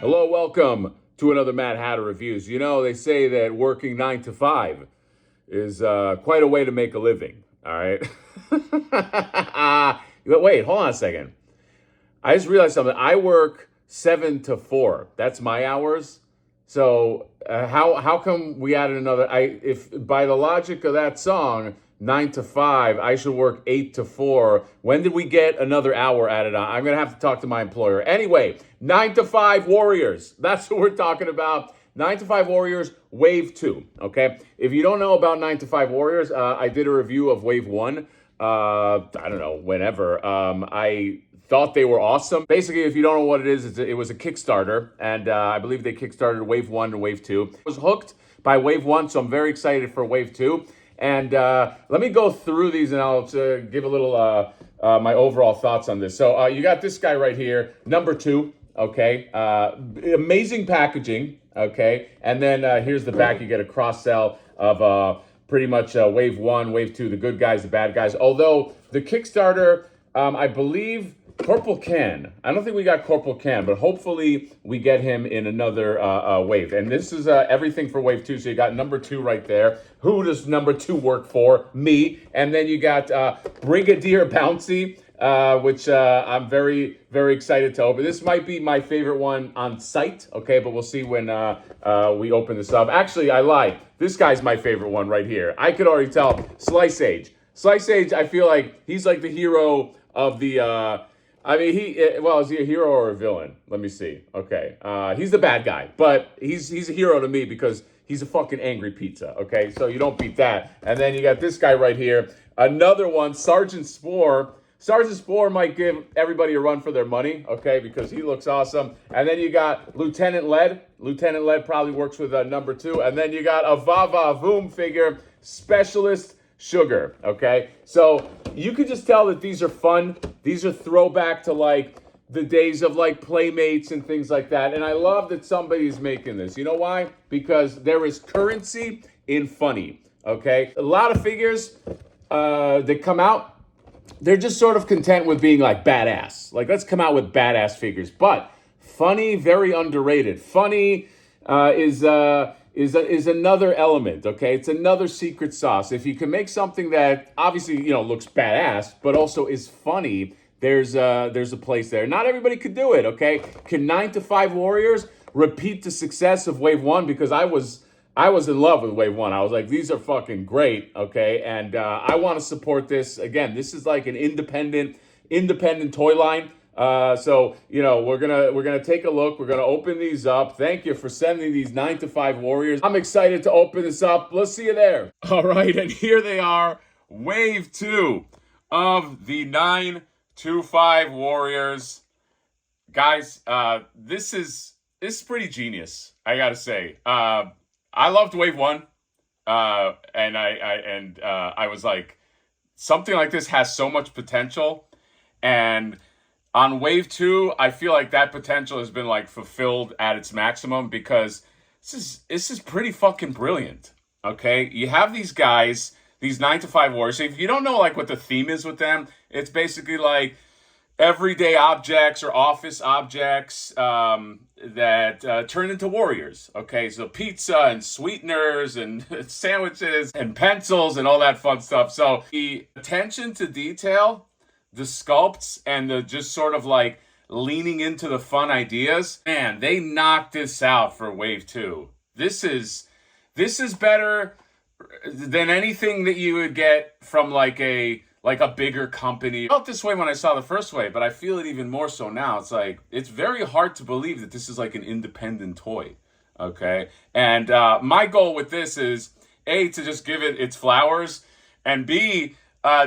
Hello, welcome to another Mad Hatter Reviews. You know, they say that working 9 to 5 is quite a way to make a living, all right? Wait, hold on a second. I just realized something. I work 7 to 4. That's my hours. So how come we added another? If by the logic of that song, 9 to 5, I should work 8 to 4. When did we get another hour added on? I'm gonna have to talk to my employer. Anyway, 9 to 5 Warriors. That's what we're talking about. 9 to 5 Warriors, Wave 2. Okay. If you don't know about 9 to 5 Warriors, I did a review of Wave 1. I don't know, whenever. I thought they were awesome. Basically, if you don't know what it is, it was a Kickstarter, and I believe they kickstarted Wave 1 and Wave 2. I was hooked by Wave 1, so I'm very excited for Wave 2. And let me go through these, and I'll give a little my overall thoughts on this. So you got this guy right here, number 2, okay? Amazing packaging, okay? And then here's the back. You get a cross-sell of pretty much Wave 1, Wave 2, the good guys, the bad guys. Although the Kickstarter, I believe Corporal Can. I don't think we got Corporal Can, but hopefully we get him in another wave. And this is everything for Wave 2. So you got number 2 right there. Who does number 2 work for? Me. And then you got Brigadier Bouncy, which I'm very, very excited to open. This might be my favorite one on site, okay? But we'll see when we open this up. Actually, I lied. This guy's my favorite one right here. I could already tell. Slice Age. Slice Age, I feel like he's like the hero of the... is he a hero or a villain? Let me see. Okay. He's the bad guy, but he's a hero to me because he's a fucking angry pizza, okay? So you don't beat that. And then you got this guy right here. Another one, Sergeant Spore. Sergeant Spore might give everybody a run for their money, okay, because he looks awesome. And then you got Lieutenant Lead. Lieutenant Lead probably works with number 2. And then you got a Va-Va-Voom figure, Specialist Sugar, okay? So you could just tell that these are fun. These are throwback to like the days of like Playmates and things like that. And I love that somebody's making this. You know why? Because there is currency in funny, okay? A lot of figures that come out, they're just sort of content with being like badass. Like, let's come out with badass figures. But funny, very underrated. Funny is another element, okay? It's another secret sauce. If you can make something that obviously, you know, looks badass, but also is funny, there's a place there. Not everybody could do it, okay? Can 9 to 5 Warriors repeat the success of Wave 1? Because I was in love with Wave 1. I was like, these are fucking great, okay? And I want to support this. Again, this is like an independent toy line. So, you know, we're gonna take a look. We're gonna open these up. Thank you for sending these 9 to 5 Warriors. I'm excited to open this up. Let's see you there. All right, and here they are, Wave 2 of the 9 to 5 Warriors. Guys, this is pretty genius, I gotta say. I loved Wave 1, and I was like, something like this has so much potential, and on Wave 2, I feel like that potential has been like fulfilled at its maximum because this is pretty fucking brilliant. Okay, you have these guys, these 9 to 5 Warriors. So if you don't know like what the theme is with them, it's basically like everyday objects or office objects that turn into warriors. Okay, so pizza and sweeteners and sandwiches and pencils and all that fun stuff. So the attention to detail, the sculpts, and the just sort of like leaning into the fun ideas, man, they knocked this out for Wave 2. This is better than anything that you would get from like a bigger company. I felt this way when I saw the first wave, but I feel it even more so now. It's like, it's very hard to believe that this is like an independent toy, okay? And my goal with this is, A, to just give it its flowers, and B,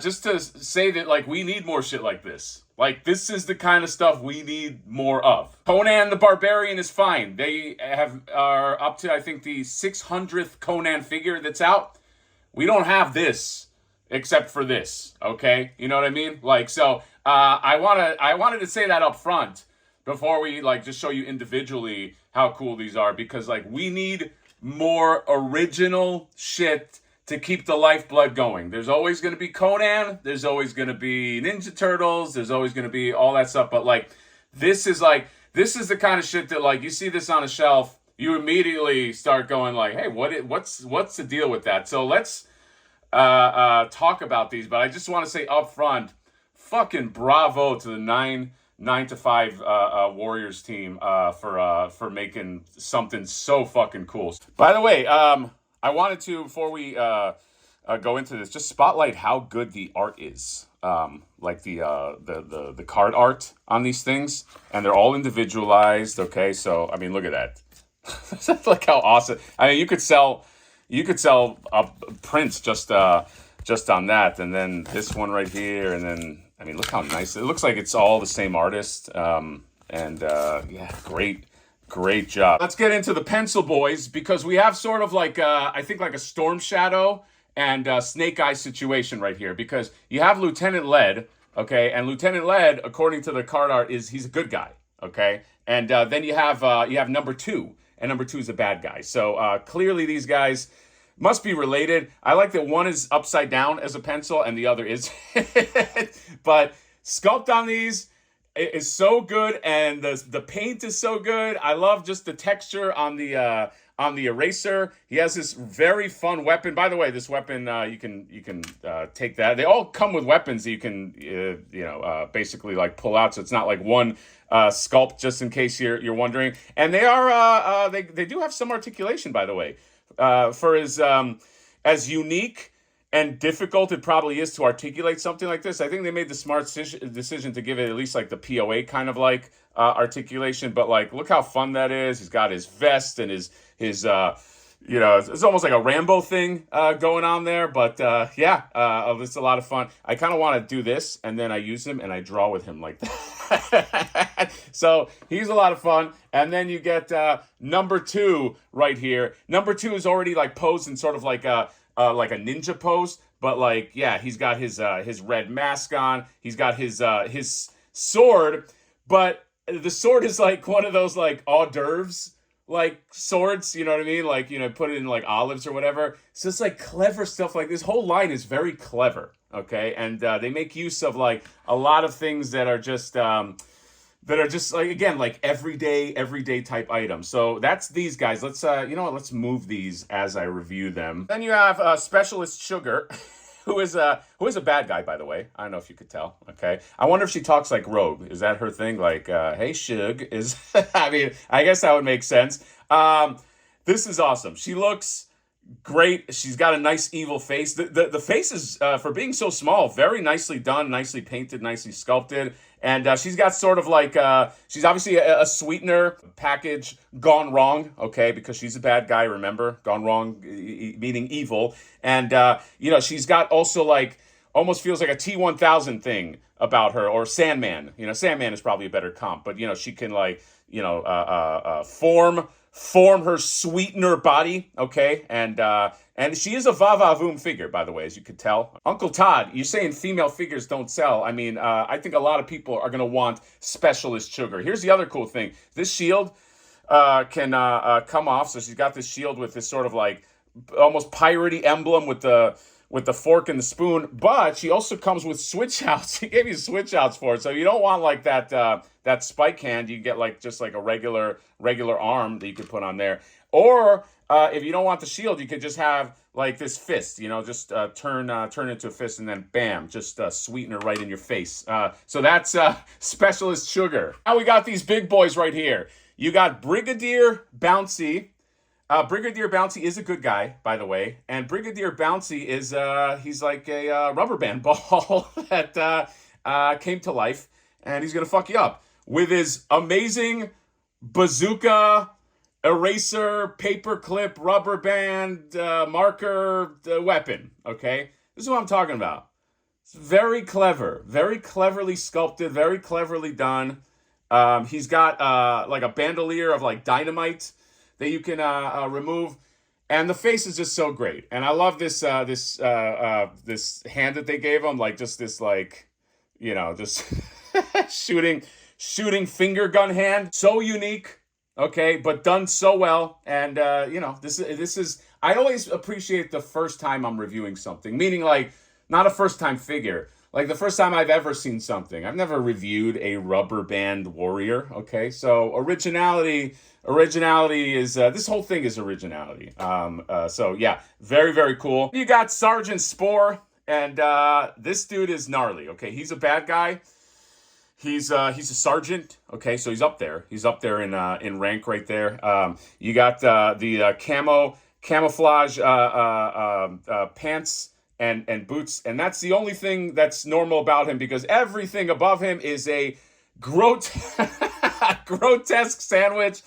just to say that, like, we need more shit like this. Like, this is the kind of stuff we need more of. Conan the Barbarian is fine. They are up to, I think, the 600th Conan figure that's out. We don't have this except for this, okay? You know what I mean? Like, so I wanted to say that up front before we like just show you individually how cool these are, because like we need more original shit to keep the lifeblood going. There's always going to be Conan, there's always going to be Ninja Turtles, there's always going to be all that stuff, but like this is like This is the kind of shit that, like, you see this on a shelf, you immediately start going like, hey, what's the deal with that? So let's talk about these. But I just want to say up front, fucking bravo to the 9 to 5 Warriors team for making something so fucking cool. By the way, I wanted to, before we go into this, just spotlight how good the art is. Like the card art on these things, and they're all individualized. Okay, so I mean, look at that. Look how awesome. I mean, you could sell prints just on that, and then this one right here, and then I mean, look how nice it looks. Like it's all the same artist. Yeah, great job. Let's get into the pencil boys, because we have sort of like I think like a Storm Shadow and Snake Eye situation right here, because you have Lieutenant Lead, okay, and Lieutenant Lead, according to the card art, he's a good guy, okay, and then you have number 2, and number 2 is a bad guy. So clearly these guys must be related. I like that one is upside down as a pencil and the other is, but sculpt on these is so good, and the paint is so good. I love just the texture on the eraser. He has this very fun weapon. By the way, this weapon you can take that. They all come with weapons that you can basically like pull out. So it's not like one sculpt, just in case you're wondering. And they are they do have some articulation, by the way, for as unique and difficult it probably is to articulate something like this. I think they made the smart decision to give it at least like the POA kind of like articulation. But like, look how fun that is. He's got his vest and his it's almost like a Rambo thing going on there. But it's a lot of fun. I kind of want to do this, and then I use him and I draw with him like that. So he's a lot of fun. And then you get number 2 right here. Number 2 is already like posed in sort of like a ninja pose, but like, yeah, he's got his red mask on. He's got his sword, but the sword is like one of those like hors d'oeuvres like swords, you know what I mean? Like, put it in like olives or whatever. So it's like clever stuff. Like this whole line is very clever. Okay. And they make use of like a lot of things that are just like, again, like everyday type items. So that's these guys. Let's let's move these as I review them. Then you have Specialist Sugar, who is a bad guy, by the way. I don't know if you could tell. Okay, I wonder if she talks like Rogue. Is that her thing? Like, hey, Shug is. I mean, I guess that would make sense. This is awesome. She looks great. She's got a nice evil face. The face is, for being so small, very nicely done, nicely painted, nicely sculpted. And she's got sort of like, she's obviously a sweetener package gone wrong, okay, because she's a bad guy, remember? Gone wrong, meaning evil. And, she's got also like, almost feels like a T-1000 thing about her, or Sandman. Sandman is probably a better comp, but, she can like, form her sweetener body, okay? And she is a va-va-voom figure, by the way, as you could tell. Uncle Todd, you're saying female figures don't sell. I mean, I think a lot of people are going to want Specialist Sugar. Here's the other cool thing. This shield can come off. So she's got this shield with this sort of like almost piratey emblem with the fork and the spoon. But she also comes with switch outs. He gave you switch outs for it. So you don't want like that spike hand. You get like just like a regular arm that you could put on there. Or if you don't want the shield, you could just have like this fist, just turn into a fist, and then bam, just sweeten her right in your face. So that's Specialist Sugar. Now we got these big boys right here. You got Brigadier Bouncy. Brigadier Bouncy is a good guy, by the way. And Brigadier Bouncy is, he's like a rubber band ball that came to life. And he's going to fuck you up with his amazing bazooka, eraser, paperclip, rubber band, marker weapon, okay? This is what I'm talking about. It's very clever, very cleverly sculpted, very cleverly done. He's got like a bandolier of like dynamite that you can remove, and the face is just so great. And I love this this hand that they gave him, like just this like, just shooting finger gun hand, so unique. Okay, but done so well. And, this is, I always appreciate the first time I'm reviewing something, meaning like not a first time figure, like the first time I've ever seen something. I've never reviewed a rubber band warrior. Okay, so originality is this whole thing is originality. So yeah, very very cool. You got Sergeant Spore, and this dude is gnarly. Okay, he's a bad guy. He's a sergeant. Okay, so he's up there. He's up there in rank right there. You got the camouflage pants and boots, and that's the only thing that's normal about him, because everything above him is a grotesque sandwich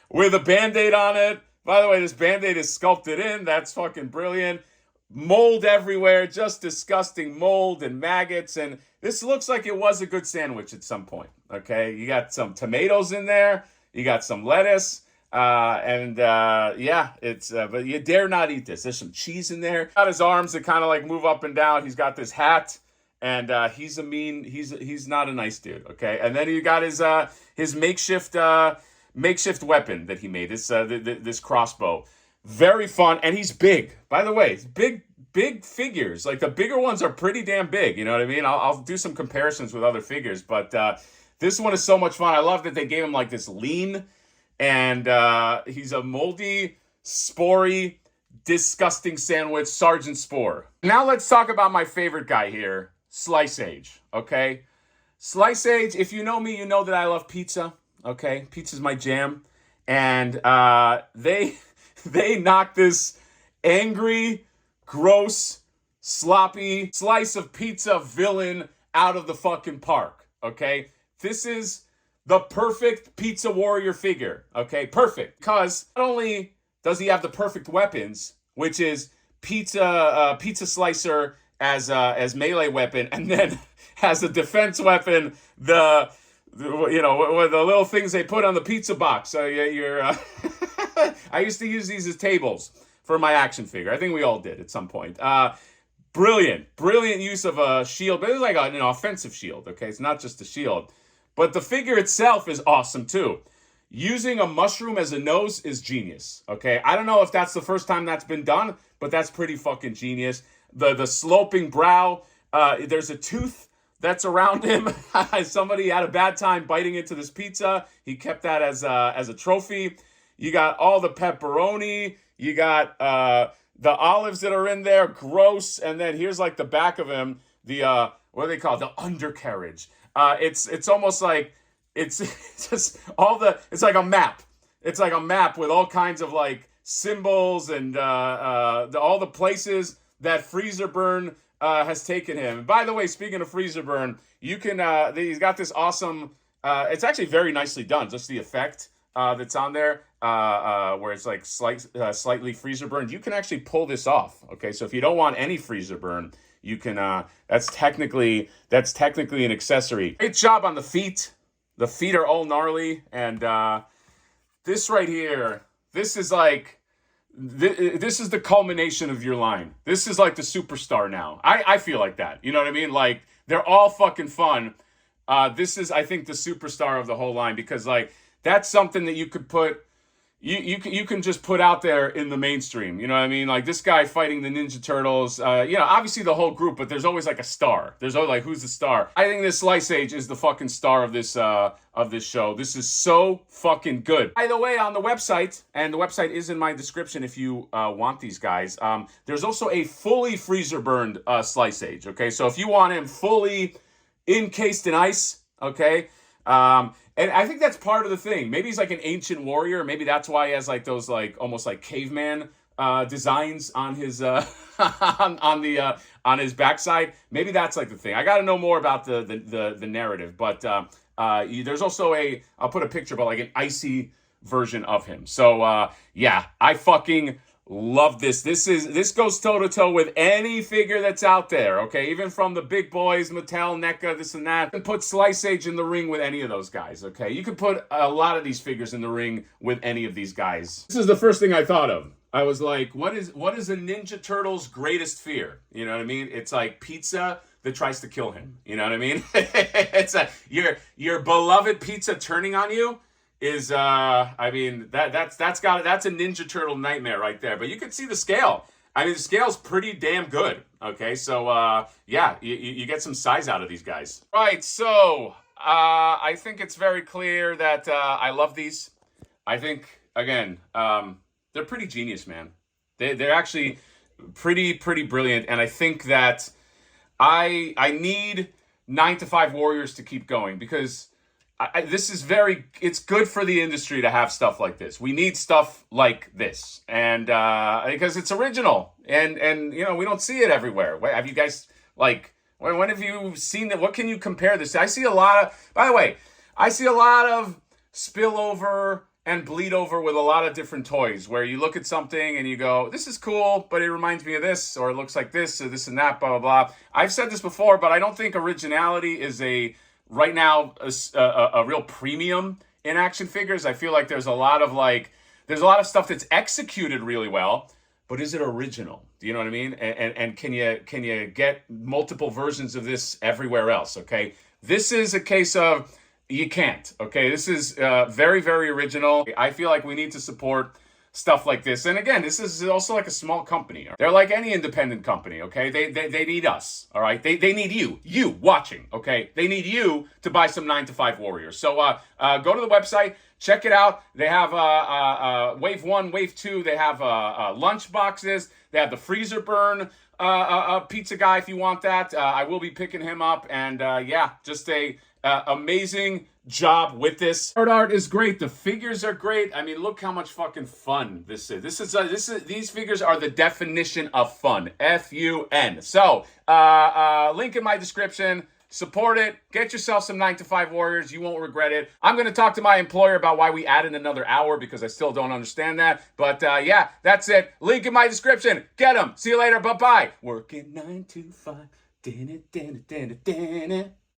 with a Band-Aid on it. By the way, this Band-Aid is sculpted in. That's fucking brilliant. Mold everywhere, just disgusting mold and maggots, and this looks like it was a good sandwich at some point. Okay, you got some tomatoes in there, you got some lettuce, yeah, it's but you dare not eat this. There's some cheese in there. Got his arms that kind of like move up and down. He's got this hat, and he's not a nice dude. Okay, and then you got his makeshift weapon that he made. This crossbow. Very fun, and he's big. By the way, big figures. Like the bigger ones are pretty damn big. You know what I mean? I'll do some comparisons with other figures, but this one is so much fun. I love that they gave him like this lean, and he's a moldy, spory, disgusting sandwich, Sergeant Spore. Now let's talk about my favorite guy here, Slice Age. Okay, Slice Age. If you know me, you know that I love pizza. Okay, pizza's my jam, and they knocked this angry, gross, sloppy slice of pizza villain out of the fucking park, okay? This is the perfect pizza warrior figure, okay? Perfect. Because not only does he have the perfect weapons, which is pizza slicer as melee weapon, and then has a defense weapon, the little things they put on the pizza box. So I used to use these as tables for my action figure. I think we all did at some point. Brilliant use of a shield, but it's like an offensive shield. Okay, it's not just a shield, but the figure itself is awesome too. Using a mushroom as a nose is genius. Okay, I don't know if that's the first time that's been done, but that's pretty fucking genius. The sloping brow. There's a tooth that's around him. Somebody had a bad time biting into this pizza. He kept that as a trophy. You got all the pepperoni. You got the olives that are in there. Gross. And then here's like the back of him. The what do they call it? The undercarriage. It's almost like it's just it's like a map. It's like a map with all kinds of like symbols and all the places that Freezer Burn has taken him. And by the way, speaking of Freezer Burn, you can he's got this awesome. It's actually very nicely done. Just the effect that's on there, where it's like slightly freezer burned. You can actually pull this off. Okay, so if you don't want any freezer burn, you can. That's technically an accessory. Great job on the feet. The feet are all gnarly, and this right here, this is like. This is the culmination of your line. This is like the superstar now. I feel like that. You know what I mean? Like, they're all fucking fun. This is, I think, the superstar of the whole line, because like that's something that you could put. You can just put out there in the mainstream. You know what I mean? Like this guy fighting the Ninja Turtles. Obviously the whole group, but there's always like a star. There's always like, who's the star? I think this Slice Age is the fucking star of this show. This is so fucking good. By the way, on the website, and the website is in my description if you want these guys. There's also a fully freezer burned Slice Age. Okay, so if you want him fully encased in ice, okay. And I think that's part of the thing. Maybe he's like an ancient warrior. Maybe that's why he has like those like almost like caveman designs on his on his backside. Maybe that's like the thing. I got to know more about the narrative. But there's also I'll put a picture about like an icy version of him. So yeah, I fucking love this. This goes toe to toe with any figure that's out there, okay? Even from the big boys, Mattel, NECA, this and that. You can put Slice Age in the ring with any of those guys, okay? You could put a lot of these figures in the ring with any of these guys. This is the first thing I thought of. I was like, what is a Ninja Turtle's greatest fear? You know what I mean? It's like pizza that tries to kill him. You know what I mean? It's your beloved pizza turning on you. Is that's a Ninja Turtle nightmare right there. But you can see the scale. I mean, the scale's pretty damn good. Okay, so yeah, you get some size out of these guys. Right, so I think it's very clear that I love these. I think again, they're pretty genius, man. They're actually pretty brilliant, and I think that I need 9 to 5 warriors to keep going because this is it's good for the industry to have stuff like this. We need stuff like this, and because it's original, and we don't see it everywhere. Have you guys like? When have you seen that? What can you compare this to? I see a lot of. By the way, I see a lot of spillover and bleed over with a lot of different toys where you look at something and you go, this is cool, but it reminds me of this, or it looks like this, or this and that, blah, blah, blah. I've said this before, but I don't think originality is right now, a real premium in action figures. I feel like there's a lot of stuff that's executed really well, but is it original? Do you know what I mean? And can you get multiple versions of this everywhere else? Okay. This is a case of, you can't, okay? This is very original. I feel like we need to support stuff like this. And again, this is also like a small company. They're like any independent company, okay? They need us, all right? They need you watching, okay? They need you to buy some 9 to 5 warriors. So go to the website, check it out. They have wave 1, wave 2. They have lunch boxes. They have the freezer burn pizza guy if you want that. I will be picking him up. And yeah, just a amazing job with this. Art is great. The figures are great. I mean, look how much fucking fun this is. These figures are the definition of fun. F-U-N. So, link in my description. Support it. Get yourself some 9 to 5 warriors. You won't regret it. I'm going to talk to my employer about why we added another hour because I still don't understand that. But yeah, that's it. Link in my description. Get them. See you later. Bye-bye. Working 9 to 5.